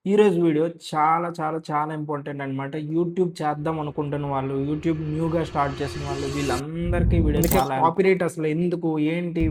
ఈరోజు వీడియో చాలా ఇంపార్టెంట్ అనమాట. యూట్యూబ్ చేద్దాం అనుకుంటున్న వాళ్ళు, యూట్యూబ్ న్యూగా స్టార్ట్ చేసిన వాళ్ళు వీళ్ళందరికీ వీడియో అందుకే చాలా కాపీరైట్ అసలు ఎందుకు? ఏంటి?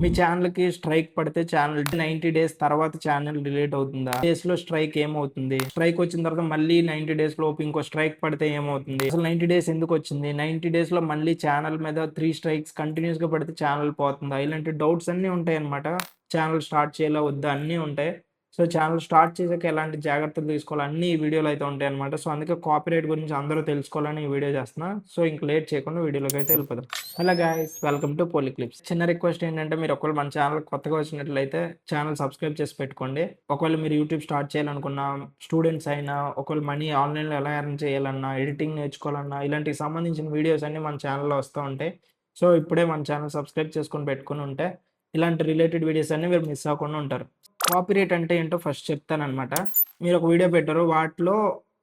మీ ఛానెల్‌కి స్ట్రైక్ పడితే ఛానెల్ 90 డేస్ తర్వాత ఛానెల్ డిలీట్ అవుతుందా? డేస్‌లో స్ట్రైక్ ఏమవుతుంది? స్ట్రైక్ వచ్చిన తర్వాత మళ్ళీ 90 డేస్ లోపు ఇంకో స్ట్రైక్ పడితే ఏమవుతుంది? అసలు 90 డేస్ ఎందుకొచ్చింది? 90 డేస్‌లో మళ్ళీ ఛానెల్ మీద 3 స్ట్రైక్స్ కంటిన్యూస్‌గా పడితే ఛానెల్ పోతుందా? ఇలాంటి డౌట్స్ అన్నీ ఉంటాయన్నమాట. ఛానెల్ స్టార్ట్ చేయాలా? వద్దా? అన్నీ ఉంటాయి. సో, ఛానెల్ స్టార్ట్ చేసాక ఎలాంటి జాగ్రత్తలు తీసుకోవాలి అన్నీ ఈ వీడియోలో అయితే ఉంటాయన్నమాట. సో, అందుకే కాపీరైట్ గురించి అందరూ తెలుసుకోవాలని ఈ వీడియో చేస్తున్నా. సో, ఇంక లేట్ చేయకుండా వీడియోలోకైతే వెళ్ళిపోదాం. Hello guys! Welcome to poly clips. చిన్న రిక్వెస్ట్ ఏంటంటే మీరు ఒకవేళ మన ఛానల్ కొత్తగా వచ్చినట్లయితే ఛానల్ సబ్స్క్రైబ్ చేసి పెట్టుకోండి. ఒకవేళ మీరు యూట్యూబ్ స్టార్ట్ చేయాలనుకున్నా, స్టూడెంట్స్ అయినా, ఒకవేళ మనీ ఆన్‌లైన్‌లో ఎలా ఎర్న్ చేయాలన్నా, ఎడిటింగ్ నేర్చుకోవాలన్నా ఇలాంటికి సంబంధించిన వీడియోస్ అన్నీ మన ఛానల్‌లో వస్తూ ఉంటాయి. సో, ఇప్పుడే మన ఛానల్ సబ్స్క్రైబ్ చేసుకొని పెట్టుకొని ఉంటే ఇలాంటి రిలేటెడ్ వీడియోస్ అన్నీ మీరు మిస్ అవ్వకుండా ఉంటారు. కాపీరైట్ అంటే ఏంటో ఫస్ట్ చెప్తాననమాట. మీరొక వీడియో పెట్టారు. వాటిలో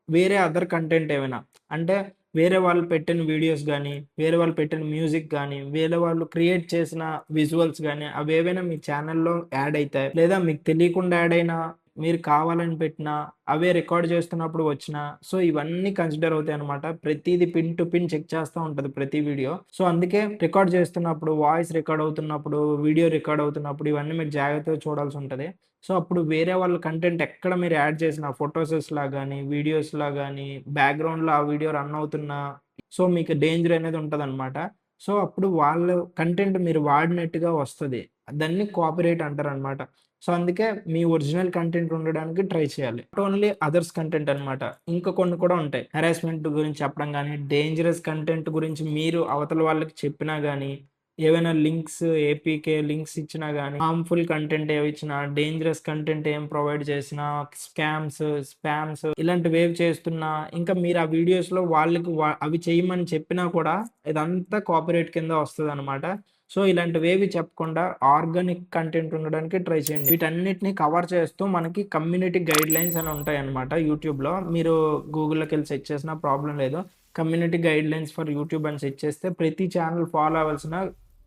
వేరే అదర్ కంటెంట్ ఏమైనా అంటే వేరే వాళ్ళు పెట్టిన వీడియోస్ గానీ, వేరే వాళ్ళు పెట్టిన మ్యూజిక్ గానీ, వేరే వాళ్ళు క్రియేట్ చేసిన విజువల్స్ గానీ, అవేవైనా మీ ఛానెల్‌లో యాడ్ అయితాయి. లేదా మీకు తెలియకుండా యాడ్ అయినా, మీరు కావాలని పెట్టినా, అవే రికార్డ్ చేస్తున్నప్పుడు వచ్చినా, సో, ఇవన్నీ కన్సిడర్ అవుతాయనమాట. ప్రతీది పిన్ టు పిన్ చెక్ చేస్తా ఉంటది ప్రతి వీడియో. సో, అందుకే రికార్డ్ చేస్తున్నప్పుడు, వాయిస్ రికార్డ్ అవుతున్నప్పుడు, వీడియో రికార్డ్ అవుతున్నప్పుడు ఇవన్నీ మీరు జాగ్రత్తగా చూడాల్సుంటది. సో, అప్పుడు వేరే వాళ్ళ కంటెంట్ ఎక్కడ మీరు యాడ్ చేసిన ఫోటోసెస్‌లా గాని, వీడియోస్‌లా గాని, బ్యాక్‌గ్రౌండ్‌లో ఆ వీడియో రన్ అవుతున్నా, సో, మీకు డేంజర్ అనేది ఉంటదనమాట. సో, అప్పుడు వాళ్ళ కంటెంట్ మీరు వాడినట్టుగా వస్తది. దాన్ని కాపీరైట్ అంటారనమాట. సో, అందుకే మీ ఒరిజినల్ కంటెంట్ ఉండడానికి ట్రై చేయాలి. నాట్ ఓన్లీ అదర్స్ కంటెంట్ అనమాట. ఇంకా కొన్ని కూడా ఉంటాయి. హెరాస్మెంట్ గురించి చెప్పడం గాని, డేంజరస్ కంటెంట్ గురించి మీరు అవతల వాళ్ళకి చెప్పినా గాని, ఏవైనా లింక్స్ ఏపీకే లింక్స్ ఇచ్చినా గాని, హార్మ్‌ఫుల్ కంటెంట్ ఏవిచ్చినా, డేంజరస్ కంటెంట్ ఏం ప్రొవైడ్ చేసినా, స్కామ్స్, స్పామ్స్ ఇలాంటివేవి చేస్తున్నా, ఇంకా మీరు ఆ వీడియోస్‌లో వాళ్ళకి అవి చేయమని చెప్పినా కూడా ఇదంతా కాపీరైట్ కింద వస్తదనమాట. సో, ఇలాంటివేవి చెప్పకుండా ఆర్గానిక్ కంటెంట్ ఉండడానికి ట్రై చేయండి. వీటన్నిటిని కవర్ చేస్తూ మనకి కమ్యూనిటీ గైడ్‌లైన్స్ అని ఉంటాయన్నమాట యూట్యూబ్‌లో. మీరు గూగుల్‌లోకెళ్ళి సెర్చ్ చేసినా ప్రాబ్లమ్ లేదు. కమ్యూనిటీ గైడ్‌లైన్స్ ఫర్ యూట్యూబ్ అని సెర్చ్ చేస్తే ప్రతి ఛానెల్ ఫాలో అవ్వాల్సిన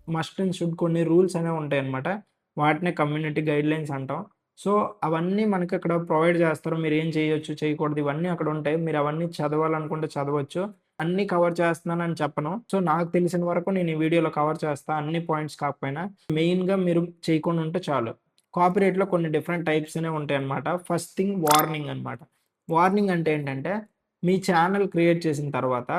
మస్ట్ అండ్ షుడ్ కొన్ని రూల్స్ అనేవి ఉంటాయన్నమాట. వాటినే కమ్యూనిటీ గైడ్‌లైన్స్ అంటాం. సో, అవన్నీ మనకక్కడ ప్రొవైడ్ చేస్తారు. మీరేం చేయొచ్చు, చేయకూడదు ఇవన్నీ అక్కడ ఉంటాయి. మీరు అవన్నీ చదవాలనుకుంటే చదవచ్చు. అన్నీ కవర్ చేస్తున్నానని చెప్పను. సో, నాకు తెలిసిన వరకు నేను ఈ వీడియోలో కవర్ చేస్తా. అన్ని పాయింట్స్ కాకపోయినా. మెయిన్‌గా మీరు చేయకుండా ఉంటే చాలు. కాపీరైట్‌లో కొన్ని డిఫరెంట్ టైప్స్ అనేవి ఉంటాయన్నమాట. ఫస్ట్ థింగ్ వార్నింగ్ అన్నమాట. వార్నింగ్ అంటే ఏంటంటే, మీ ఛానెల్ క్రియేట్ చేసిన తర్వాత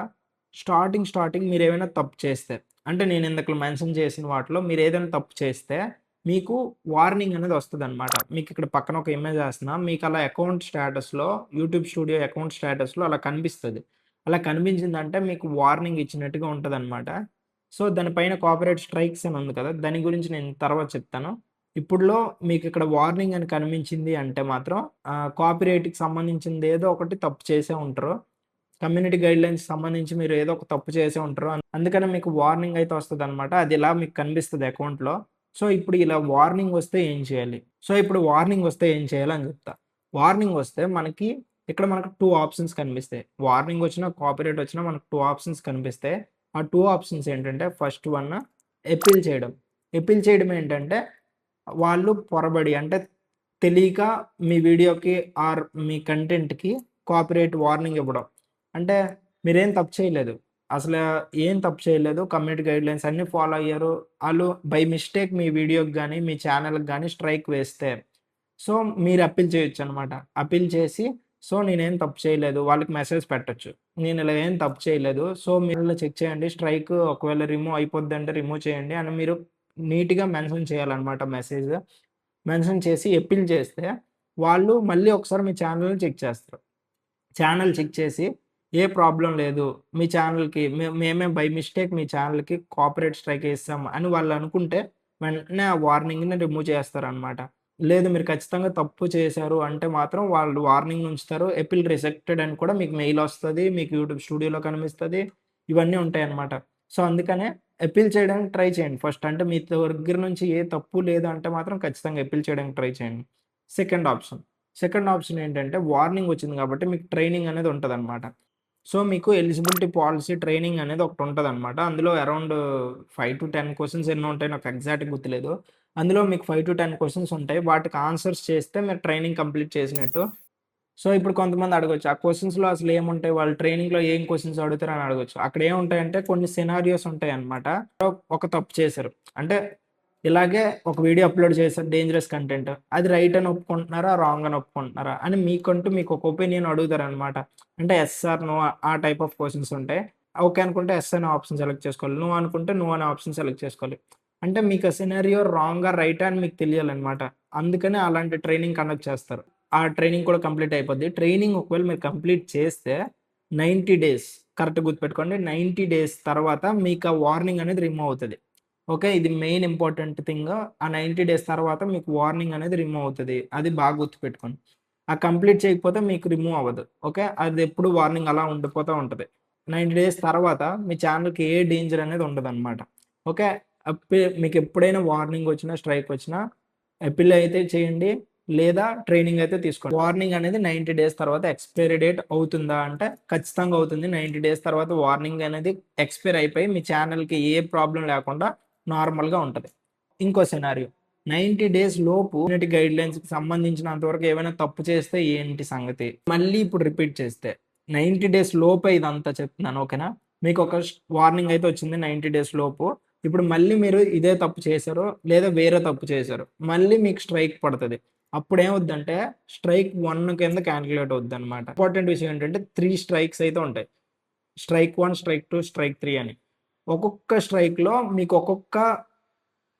స్టార్టింగ్ మీరేమైనా తప్పు చేస్తే, అంటే నేను ఇందాకల మెన్షన్ చేసిన వాటిలో మీరేదైనా తప్పు చేస్తే, మీకు వార్నింగ్ అనేది వస్తదన్నమాట. మీకిక్కడ పక్కన ఒక ఇమేజ్ ఏస్తున్నా. మీకలా అకౌంట్ స్టేటస్‌లో యూట్యూబ్ స్టూడియో అకౌంట్ స్టేటస్‌లో అలా కనిపిస్తది. అలా కనిపించిందంటే మీకు వార్నింగ్ ఇచ్చినట్టుగా ఉంటదనమాట. సో, దాని పైన కాపీరైట్ స్ట్రైక్స్ అని ఉంది కదా! దాని గురించి నేను తర్వాత చెప్తాను. ఇప్పుడులో మీకిక్కడ వార్నింగ్ అని కనిపించింది అంటే మాత్రం కాపీరైట్‌కి సంబంధించింది ఏదో ఒకటి తప్పు చేసే ఉంటారు. కమ్యూనిటీ గైడ్‌లైన్స్‌కి సంబంధించి మీరు ఏదో ఒక తప్పు చేసే ఉంటారు. అందుకనే మీకు వార్నింగ్ అయితే వస్తదనమాట. అది ఇలా మీకు కనిపిస్తది అకౌంట్‌లో. సో, ఇప్పుడు ఇలా వార్నింగ్ వస్తే ఏం చేయాలి? సో, ఇప్పుడు వార్నింగ్ వస్తే ఏం చేయాలని చెప్తా. వార్నింగ్ వస్తే మనకు 2 ఆప్షన్స్ కనిపిస్తాయి. వార్నింగ్ వచ్చినా, కాపీరైట్ వచ్చినా మనకు 2 ఆప్షన్స్ కనిపిస్తాయి. ఆ 2 ఆప్షన్స్ ఏంటంటే ఫస్ట్ వన్ అప్పీల్ చేయడం. అప్పీల్ చేయడం ఏంటంటే వాళ్ళు పొరబడి అంటే తెలియక మీ వీడియోకి ఆర్ మీ కంటెంట్‌కి కాపీరైట్ వార్నింగ్ ఇవ్వడం. అంటే మీరేం తప్పు చేయలేదు. అసల ఏం తప్పు చేయలేదు. కమ్యూనిటీ గైడ్‌లైన్స్ అన్నీ ఫాలో అయ్యారు. ఆళ్ళు బై మిస్టేక్ మీ వీడియోకి గాని, మీ ఛానెల్‌కి గాని స్ట్రైక్ వేస్తే, సో, మీరు అప్పీల్ చేయొచ్చనమాట. అప్పీల్ చేసి, సో, నేనేం తప్పు చేయలేదు. వాళ్ళకి మెసేజ్ పెట్టొచ్చు. నేను ఇలా ఏం తప్పు చేయలేదు. సో, మీరు చెక్ చేయండి. స్ట్రైక్ ఒకవేళ రిమూవ్ అయిపోద్దంటే రిమూవ్ చేయండి అని మీరు నీట్‌గా మెన్షన్ చేయాలనమాట మెసేజ్. మెన్షన్ చేసి అప్పీల్ చేస్తే, వాళ్ళు మళ్ళీ ఒకసారి మీ ఛానెల్‌ని చెక్ చేస్తారు. ఛానెల్ చెక్ చేసి, ఏ ప్రాబ్లమ్ లేదు. మీ ఛానెల్‌కి మేమే బై మిస్టేక్ మీ ఛానెల్‌కి కాపీరైట్ స్ట్రైక్ ఏసాం అని వాళ్ళనుకుంటే, వెంటనే ఆ వార్నింగ్‌ని రిమూవ్ చేస్తారనమాట. లేదు మీరు ఖచ్చితంగా తప్పు చేశారు అంటే మాత్రం వాళ్ళు వార్నింగ్ ఉంచుతారు. అప్పీల్ రిజెక్టెడ్ అని కూడా మీకు మెయిలొస్తది. మీకు యూట్యూబ్ స్టూడియోలో కనిపిస్తది. ఇవన్నీ ఉంటాయన్నమాట. సో, అందుకనే అప్పీల్ చేయడానికి ట్రై చేయండి ఫస్ట్. అంటే మీ దగ్గర నుంచి ఏ తప్పు లేదు అంటే మాత్రం ఖచ్చితంగా అప్పీల్ చేయడానికి ట్రై చేయండి. Second option. సెకండ్ ఆప్షన్ ఏంటంటే వార్నింగ్ వచ్చింది కాబట్టి మీకు ట్రైనింగ్ అనేది ఉంటదనమాట. సో, మీకు ఎలిజిబిలిటీ పాలిసీ ట్రైనింగ్ అనేది ఒకటుంటదనమాట. అందులో అరౌండ్ 5-10 క్వెషన్స్ ఎన్నో ఉంటాయో నాకు ఎగ్జాక్ట్‌గా గుర్తులేదు. అందులో మీకు 5-10 క్వెషన్స్ ఉంటాయి. వాటికి ఆన్సర్స్ చేస్తే మీరు ట్రైనింగ్ కంప్లీట్ చేసినట్టు. సో ఇప్పుడు కొంతమంది అడగొచ్చు, ఆ క్వెషన్స్‌లో అసలు ఏముంటాయి? వాళ్ళు ట్రైనింగ్‌లో ఏం క్వెషన్స్ అడుగుతారు అని అడగొచ్చు. అక్కడ ఏముంటాయంటే కొన్ని సినారియోస్ ఉంటాయన్నమాట. ఒక తప్పు చేశారు. అంటే ఇలాగే ఒక వీడియో అప్‌లోడ్ చేశారు డేంజరస్ కంటెంట్. అది రైట్ అని ఒప్పుకుంటున్నారా? రాంగ్ అని ఒప్పుకుంటున్నారా? అని మీకంటూ మీకు ఒక ఒపీనియన్ అడుగుతారనమాట. అంటే యెస్ ఆర్ నో ఆ టైప్ ఆఫ్ క్వెషన్స్ ఉంటాయి. ఓకే అనుకుంటే యెస్ అనే ఆప్షన్ సెలెక్ట్ చేసుకోవాలి. నో అనుకుంటే నో అనే ఆప్షన్ సెలెక్ట్ చేసుకోవాలి. అంటే మీకు ఆ సినారియో రాంగా, రైటా అని మీకు తెలియాలనమాట. అందుకని అలాంటి ట్రైనింగ్ కండక్ట్ చేస్తారు. ఆ ట్రైనింగ్ కూడా కంప్లీట్ అయిపోద్ది. ట్రైనింగ్ ఒకవేళ మీరు కంప్లీట్ చేస్తే 90 డేస్ కరెక్ట్‌గా గుర్తుపెట్టుకోండి. 90 డేస్ తర్వాత మీకు ఆ వార్నింగ్ అనేది రిమూవ్ అవుతది. ఓకే. ఇది మెయిన్ ఇంపార్టెంట్ థింగ్. ఆ 90 డేస్ తర్వాత మీకు వార్నింగ్ అనేది రిమూవ్ అవుతది. అది బాగా గుర్తుపెట్టుకోండి. ఆ కంప్లీట్ చేయకపోతే మీకు రిమూవ్ అవ్వదు. ఓకే. అదెప్పుడు వార్నింగ్ అలా ఉండిపోతా ఉంటది. 90 డేస్ తర్వాత మీ ఛానెల్‌కి ఏ డేంజర్ అనేది ఉండదనమాట. ఓకే. మీకెప్పుడైనా వార్నింగ్ వచ్చినా, స్ట్రైక్ వచ్చినా అప్పీల్ అయితే చేయండి. లేదా ట్రైనింగ్ అయితే తీసుకోండి. వార్నింగ్ అనేది 90 డేస్ తర్వాత ఎక్స్‌పైరీ డేట్ అవుతుందా అంటే ఖచ్చితంగా అవుతుంది. 90 డేస్ తర్వాత వార్నింగ్ అనేది ఎక్స్‌పైర్ అయిపోయి మీ ఛానెల్‌కి ఏ ప్రాబ్లమ్ లేకుండా నార్మల్‌గా ఉంటది. ఇంకో సినారియో 90 డేస్ లోపు కమ్యూనిటీ గైడ్‌లైన్స్‌కి సంబంధించినంత వరకు ఏమైనా తప్పు చేస్తే ఏంటి సంగతి? మళ్ళీ ఇప్పుడు రిపీట్ చేస్తే 90 డేస్ లోపే ఇదంతా చెప్తున్నాను. ఓకేనా? మీకొక వార్నింగ్ అయితే వచ్చింది 90 డేస్ లోపు. ఇప్పుడు మళ్ళీ మీరు ఇదే తప్పు చేశారు, లేదా వేరే తప్పు చేశారు. మళ్ళీ మీకు స్ట్రైక్ పడతది. అప్పుడేమవుద్దంటే స్ట్రైక్ 1 కింద కాలిక్యులేట్ అవుద్దనమాట. ఇంపార్టెంట్ విషయం ఏంటంటే 3 స్ట్రైక్స్ అయితే ఉంటాయి. స్ట్రైక్ 1, స్ట్రైక్ 2, స్ట్రైక్ 3 అని. ఒక్కొక్క స్ట్రైక్‌లో మీకు ఒక్కొక్క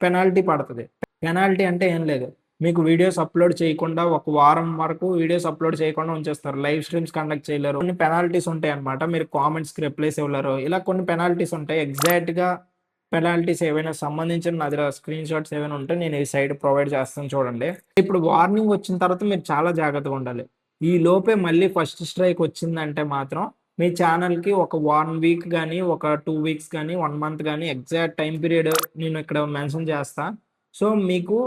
పెనాల్టీ పడతది. పెనాల్టీ అంటే ఏం లేదు. మీకు వీడియోస్ అప్‌లోడ్ చేయకుండా ఒక వారం వరకు వీడియోస్ అప్‌లోడ్ చేయకుండా ఉంచేస్తారు. లైవ్ స్ట్రీమ్స్ కండక్ట్ చేయలేరు. కొన్ని పెనాల్టీస్ ఉంటాయన్నమాట. మీరు కామెంట్స్‌కి రిప్లైస్ ఇవ్వలేరు. ఇలా కొన్ని పెనాల్టీస్ ఉంటాయి. ఎగ్జాక్ట్‌గా పెనాల్టీస్ ఏవైనా సంబంధించిన నా దగ్గర స్క్రీన్ షాట్స్ ఏవైనా ఉంటే నేను ఈ సైడ్ ప్రొవైడ్ చేస్తాను చూడండి. ఇప్పుడు వార్నింగ్ వచ్చిన తర్వాత మీరు చాలా జాగ్రత్తగా ఉండాలి. ఈ లోపే మళ్ళీ ఫస్ట్ స్ట్రైక్ వచ్చిందంటే మాత్రం మీ ఛానెల్‌కి ఒక 1 వీక్ గాని, ఒక 2 వీక్స్ గాని, 1 మంత్ గాని ఎగ్జాక్ట్ టైమ్ పీరియడ్ నేను ఇక్కడ మెన్షన్ చేస్తా. సో, మీకు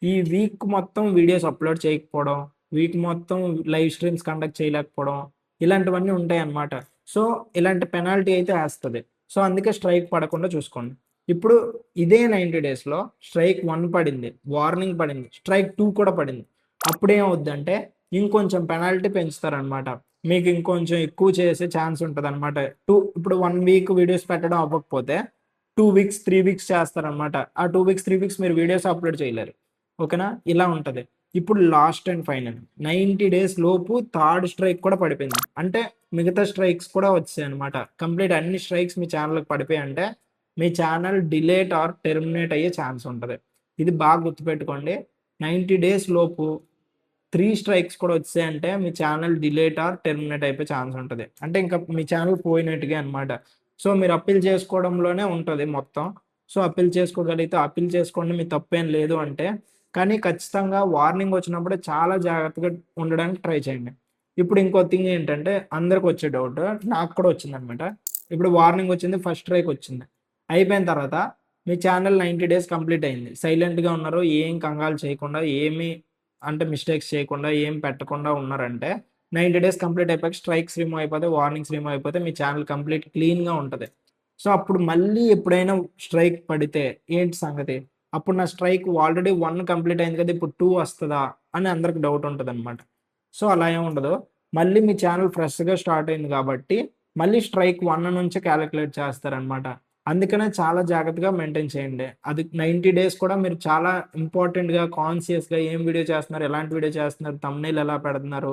ఈ వీక్ మొత్తం వీడియోస్ అప్‌లోడ్ చేయకపోవడం, వీక్ మొత్తం లైవ్ స్ట్రీమ్స్ కండక్ట్ చేయలేకపోవడం, ఇలాంటివన్నీ ఉంటాయన్నమాట. సో, ఇలాంటి పెనాల్టీ అయితే ఏస్తది. సో, అందుకే స్ట్రైక్ పడకుండా చూసుకోండి. ఇప్పుడు ఇదే 90 డేస్‌లో స్ట్రైక్ 1 పడింది. వార్నింగ్ పడింది. స్ట్రైక్ 2 కూడా పడింది. అప్పుడేమవుద్దంటే ఇంకొంచెం పెనాల్టీ పెంచుతారనమాట. మీకు ఇంకొంచెం ఎక్కువ చేసే ఛాన్స్ ఉంటదనమాట. ఇప్పుడు 1 వీక్ వీడియోస్ పెట్టడం అవ్వకపోతే 2 వీక్స్, 3 వీక్స్ చేస్తారనమాట. ఆ 2 వీక్స్, 3 వీక్స్ మీరు వీడియోస్ అప్‌లోడ్ చేయలేరు. ఓకేనా? ఇలా ఉంటది. ఇప్పుడు లాస్ట్ అండ్ ఫైనల్ 90 డేస్ లోపు థర్డ్ స్ట్రైక్ కూడా పడిపోయింది. అంటే మిగతా స్ట్రైక్స్ కూడా వచ్చాయన్నమాట. కంప్లీట్ అన్ని స్ట్రైక్స్ మీ ఛానెల్‌కి పడిపోయాయంటే మీ ఛానెల్ డిలేట్ ఆర్ టెర్మినేట్ అయ్యే ఛాన్స్ ఉంటది. ఇది బాగా గుర్తుపెట్టుకోండి. 90 డేస్ లోపు 3 స్ట్రైక్స్ కూడా వచ్చాయంటే మీ ఛానెల్ డిలేట్ ఆర్ టెర్మినేట్ అయిపోయే ఛాన్స్ ఉంటది. అంటే ఇంకా మీ ఛానెల్ పోయినట్టుగే అన్నమాట. సో, మీరు అప్పీల్ చేసుకోవడంలోనే ఉంటది మొత్తం. సో, అప్పీల్ చేసుకోగలిగితే అప్పీల్ చేసుకోండి. మీ తప్పేం లేదు అంటే. కానీ ఖచ్చితంగా వార్నింగ్ వచ్చినప్పుడు చాలా జాగ్రత్తగా ఉండడానికి ట్రై చేయండి. ఇప్పుడు ఇంకో థింగ్ ఏంటంటే అందరికొచ్చే డౌట్ నాకు కూడా వచ్చిందన్నమాట. ఇప్పుడు వార్నింగ్ వచ్చింది. ఫస్ట్ స్ట్రైక్ వచ్చింది. అయిపోయిన తర్వాత మీ ఛానెల్ 90 డేస్ కంప్లీట్ అయింది. సైలెంట్‌గా ఉన్నారు. ఏం కంగాలు చేయకుండా ఏమి అంటే మిస్టేక్స్ చేయకుండా, ఏం పెట్టకుండా ఉన్నారంటే 90 డేస్ కంప్లీట్ అయిపోయాక స్ట్రైక్స్ రిమూవ్ అయిపోతే, వార్నింగ్స్ రిమూవ్ అయిపోతే మీ ఛానెల్ కంప్లీట్ క్లీన్‌గా ఉంటది. సో, అప్పుడు మళ్ళీ ఎప్పుడైనా స్ట్రైక్ పడితే ఏంటి సంగతి? అప్పుడు నా స్ట్రైక్ ఆల్రెడీ 1 కంప్లీట్ అయింది కదా! ఇప్పుడు 2 వస్తదా? అని అందరికి డౌట్ ఉంటదనమాట. సో, అలా ఏమి ఉండదు. మళ్ళీ మీ ఛానెల్ ఫ్రెష్‌గా స్టార్ట్ అయింది కాబట్టి, మళ్ళీ స్ట్రైక్ 1 నుంచే కాలిక్యులేట్ చేస్తారనమాట. అందుకనే చాలా జాగ్రత్తగా మెయింటైన్ చేయండి. అది 90 డేస్ కూడా మీరు చాలా ఇంపార్టెంట్‌గా, కాన్షియస్‌గా ఏం వీడియో చేస్తున్నారు? ఎలాంటి వీడియో చేస్తున్నారు? థంబ్‌నెయిల్ ఎలా పెడుతున్నారు?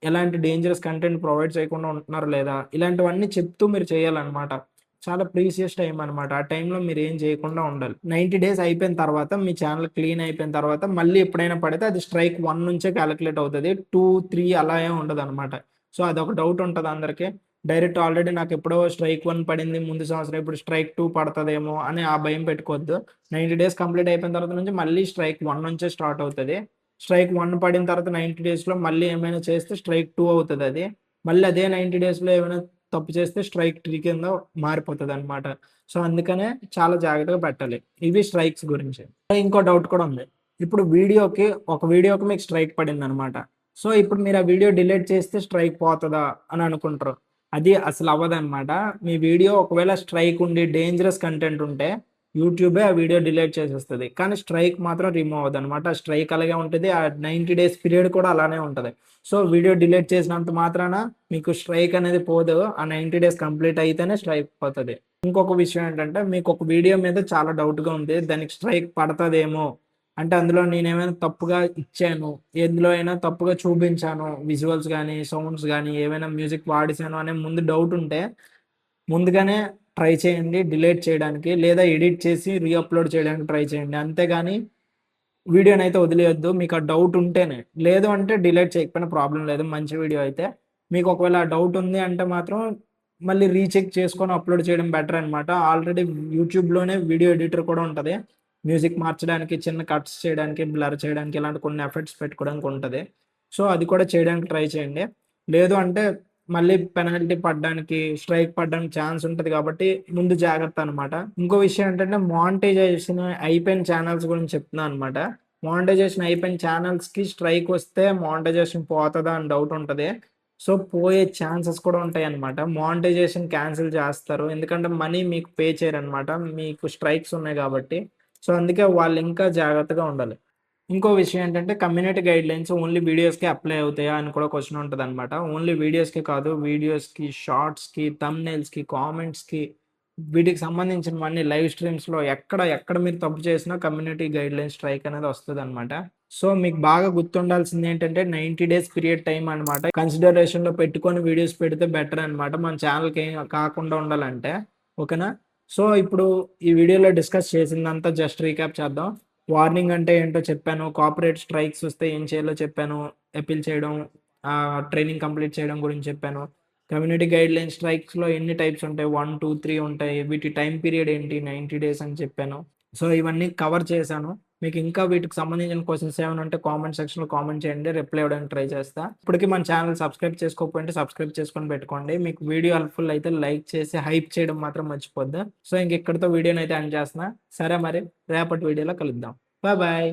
ఎలాంటి డేంజరస్ కంటెంట్ ప్రొవైడ్ చేయకుండా ఉంటున్నారా లేదా? ఇలాంటివన్నీ చెప్తూ మీరు చేయాలనమాట. చాలా ప్రీషియస్ టైమ్ అనమాట. ఆ టైంలో మీరేం చేయకుండా ఉండాలి. 90 డేస్ అయిపోయిన తర్వాత మీ ఛానెల్ క్లీన్ అయిపోయిన తర్వాత మళ్ళీ ఎప్పుడైనా పడితే అది స్ట్రైక్ 1 నుంచే కాలిక్యులేట్ అవుతది. 2, 3 అలా ఏం ఉండదనమాట. సో, అదొక డౌట్ ఉంటది అందరికి. డైరెక్ట్ ఆల్రెడీ నాకెప్పుడో స్ట్రైక్ 1 పడింది ముందు సంవత్సరం. ఇప్పుడు స్ట్రైక్ 2 పడతదేమో అని ఆ భయం పెట్టుకోవద్దు. 90 డేస్ కంప్లీట్ అయిపోయిన తర్వాత నుంచి మళ్ళీ స్ట్రైక్ 1 నుంచే స్టార్ట్ అవుతది. స్ట్రైక్ 1 పడిన తర్వాత 90 డేస్‌లో మళ్ళీ ఏమైనా చేస్తే స్ట్రైక్ 2 అవుతదది. మళ్ళీ అదే 90 డేస్‌లో ఏమైనా తప్పు చేస్తే స్ట్రైక్ 3 కింద మారిపోతదనమాట. సో, అందుకనే చాలా జాగ్రత్తగా పెట్టాలి. ఇవి స్ట్రైక్స్ గురించి. ఇంకో డౌట్ కూడా ఉంది. ఇప్పుడు ఒక వీడియోకి మీకు స్ట్రైక్ పడిందనమాట. సో, ఇప్పుడు మీరు ఆ వీడియో డిలీట్ చేస్తే స్ట్రైక్ పోతదా అని అనుకుంటారు. అది అసలు అవ్వదనమాట. మీ వీడియో ఒకవేళ స్ట్రైక్ ఉండి డేంజరస్ కంటెంట్ ఉంటే యూట్యూబే ఆ వీడియో డిలీట్ చేసేస్తది. కానీ స్ట్రైక్ మాత్రం రిమూవ్ అవ్వదనమాట. స్ట్రైక్ అలాగే ఉంటది. ఆ 90 డేస్ పీరియడ్ కూడా అలానే ఉంటది. సో, వీడియో డిలీట్ చేసినంత మాత్రాన మీకు స్ట్రైక్ అనేది పోదు. ఆ 90 డేస్ కంప్లీట్ అయితేనే స్ట్రైక్ పోతది. ఇంకొక విషయం ఏంటంటే, మీకొక వీడియో మీద చాలా డౌట్‌గా ఉంది. దానికి స్ట్రైక్ పడతదేమో! అంటే అందులో నేనేమైనా తప్పుగా ఇచ్చాను, ఎందులో అయినా తప్పుగా చూపించాను, విజువల్స్ గానీ, సౌండ్స్ గానీ, ఏవైనా మ్యూజిక్ వాడేసాను అనే ముందు డౌటుంటే, ముందుగానే ట్రై చేయండి డిలీట్ చేయడానికి. లేదా ఎడిట్ చేసి అప్‌లోడ్ చేయడానికి ట్రై చేయండి. అంతేగాని వీడియోనైతే వదిలేయొద్దు. మీకు ఆ డౌట్ ఉంటేనే. లేదు అంటే డిలీట్ చేయకపోయినా ప్రాబ్లమ్ లేదు. మంచి వీడియో అయితే. మీకు ఒకవేళ ఆ డౌట్ ఉంది అంటే మాత్రం మళ్ళీ రీచెక్ చేసుకొని అప్‌లోడ్ చేయడం బెటర్ అనమాట. ఆల్రెడీ యూట్యూబ్‌లోనే వీడియో ఎడిటర్ కూడా ఉంటది. మ్యూజిక్ మార్చడానికి, చిన్న కట్స్ చేయడానికి, బ్లర్ చేయడానికి ఇలాంటి కొన్ని ఎఫెక్ట్స్ పెట్టుకోవడానికి ఉంటది. సో, అది కూడా చేయడానికి ట్రై చేయండి. లేదు అంటే మళ్ళీ పెనాల్టీ పడడానికి, స్ట్రైక్ పడడానికి ఛాన్స్ ఉంటది కాబట్టి ముందు జాగ్రత్త అనమాట. ఇంకో విషయం ఏంటంటే మానిటైజేషన్ అయిపోయిన ఛానెల్స్ గురించి చెప్తున్నా అనమాట. మానిటైజేషన్ అయిపోయిన ఛానెల్స్‌కి స్ట్రైక్ వస్తే మానిటైజేషన్ పోతదా అని డౌట్ ఉంటది. సో, పోయే ఛాన్సెస్ కూడా ఉంటాయన్నమాట. మానిటైజేషన్ క్యాన్సిల్ చేస్తారు. ఎందుకంటే మనీ మీకు పే చేయరనమాట. మీకు స్ట్రైక్స్ ఉన్నాయి గాబట్టి. సో, అందుకే వాళ్ళింకా జాగ్రత్తగా ఉండాలి. ఇంకో విషయం ఏంటంటే కమ్యూనిటీ గైడ్‌లైన్స్ ఓన్లీ వీడియోస్‌కే అప్లై అవుతాయా అని కూడా క్వెషన్ ఉంటదనమాట. ఓన్లీ వీడియోస్‌కే కాదు, వీడియోస్‌కి, షార్ట్స్‌కి, థంబ్‌నెయిల్స్‌కి, కామెంట్స్‌కి వీటికి సంబంధించినవన్నీ లైవ్ స్ట్రీమ్స్‌లో ఎక్కడ మీరు తప్పు చేసినా కమ్యూనిటీ గైడ్‌లైన్స్ స్ట్రైక్ అనేది వస్తదనమాట. సో, మీకు బాగా గుర్తుండాల్సిందేంటంటే 90 డేస్ పీరియడ్ టైమ్ అనమాట. కన్సిడరేషన్‌లో పెట్టుకొని వీడియోస్ పెడితే బెటర్ అనమాట. మన ఛానెల్‌కి ఏం కాకుండా ఉండాలంటే. ఓకేనా? సో, ఇప్పుడు ఈ వీడియోలో డిస్కస్ చేసిందంతా జస్ట్ రీక్యాప్ చేద్దాం. వార్నింగ్ అంటే ఏంటో చెప్పాను. కార్పొరేట్ స్ట్రైక్స్ వస్తే ఏం చేయాలో చెప్పాను. అప్పీల్ చేయడం, ట్రైనింగ్ కంప్లీట్ చేయడం గురించి చెప్పాను. కమ్యూనిటీ గైడ్‌లైన్ స్ట్రైక్స్‌లో ఎన్ని టైప్స్ ఉంటాయి? 1, 2, 3 ఉంటాయి. వీటి టైమ్ పీరియడ్ ఏంటి? 90 డేస్ అని చెప్పాను. సో, ఇవన్నీ కవర్ చేశాను. మీకు ఇంకా వీటికి సంబంధించిన క్వెషన్స్ ఏమైనా ఉంటే కామెంట్ సెక్షన్‌లో కామెంట్ చేయండి. రిప్లై ఇవ్వడానికి ట్రై చేస్తా. ఇప్పటికి మన ఛానెల్ సబ్స్క్రైబ్ చేసుకోకపోయింటే సబ్స్క్రైబ్ చేసుకొని పెట్టుకోండి. మీకు వీడియో హెల్ప్‌ఫుల్ అయితే లైక్ చేసి హైప్ చేయడం మాత్రం మర్చిపోద్దు. సో, ఇంక ఇక్కడితో వీడియోనైతే ఎండ్ చేస్తున్నా. సరే మరి రేపటి వీడియోలో కలుద్దాం. బాయ్.